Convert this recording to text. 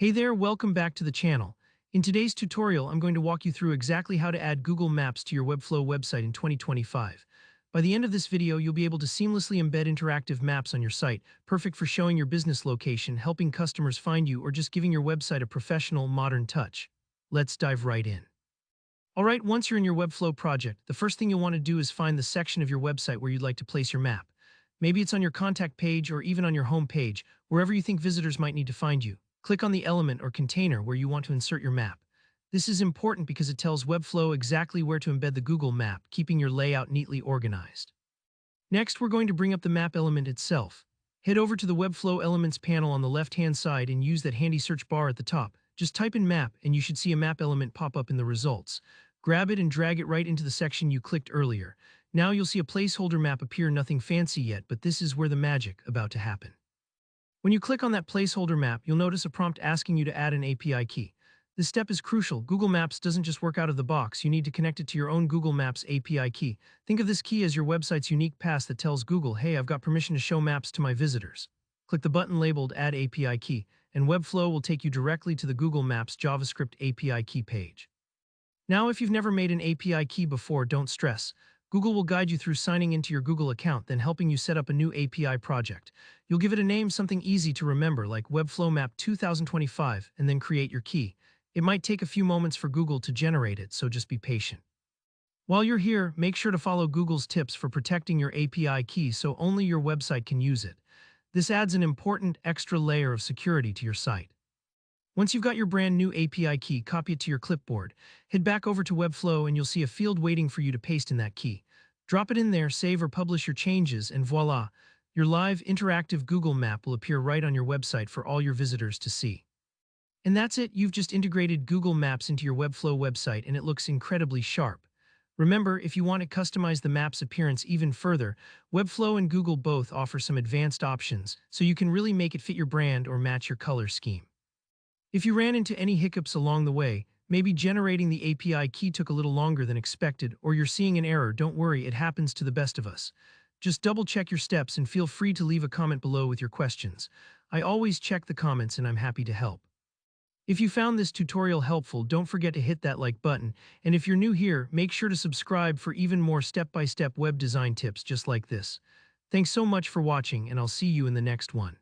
Hey there, welcome back to the channel. In today's tutorial, I'm going to walk you through exactly how to add Google Maps to your Webflow website in 2025. By the end of this video, you'll be able to seamlessly embed interactive maps on your site, perfect for showing your business location, helping customers find you, or just giving your website a professional, modern touch. Let's dive right in. Alright, once you're in your Webflow project, the first thing you'll want to do is find the section of your website where you'd like to place your map. Maybe it's on your contact page or even on your home page, wherever you think visitors might need to find you. Click on the element or container where you want to insert your map. This is important because it tells Webflow exactly where to embed the Google map, keeping your layout neatly organized. Next, we're going to bring up the map element itself. Head over to the Webflow Elements panel on the left-hand side and use that handy search bar at the top. Just type in map and you should see a map element pop up in the results. Grab it and drag it right into the section you clicked earlier. Now you'll see a placeholder map appear, nothing fancy yet, but this is where the magic about to happen. When you click on that placeholder map, you'll notice a prompt asking you to add an API key. This step is crucial. Google Maps doesn't just work out of the box. You need to connect it to your own Google Maps API key. Think of this key as your website's unique pass that tells Google, hey, I've got permission to show maps to my visitors. Click the button labeled Add API Key, and Webflow will take you directly to the Google Maps JavaScript API key page. Now, if you've never made an API key before, don't stress. Google will guide you through signing into your Google account, then helping you set up a new API project. You'll give it a name, something easy to remember, like Webflow Map 2025, and then create your key. It might take a few moments for Google to generate it, so just be patient. While you're here, make sure to follow Google's tips for protecting your API key so only your website can use it. This adds an important extra layer of security to your site. Once you've got your brand new API key, copy it to your clipboard. Head back over to Webflow and you'll see a field waiting for you to paste in that key. Drop it in there, save or publish your changes, and voila! Your live, interactive Google map will appear right on your website for all your visitors to see. And that's it, you've just integrated Google Maps into your Webflow website and it looks incredibly sharp. Remember, if you want to customize the map's appearance even further, Webflow and Google both offer some advanced options, so you can really make it fit your brand or match your color scheme. If you ran into any hiccups along the way, maybe generating the API key took a little longer than expected, or you're seeing an error, don't worry, it happens to the best of us. Just double-check your steps and feel free to leave a comment below with your questions. I always check the comments and I'm happy to help. If you found this tutorial helpful, don't forget to hit that like button, and if you're new here, make sure to subscribe for even more step-by-step web design tips just like this. Thanks so much for watching, and I'll see you in the next one.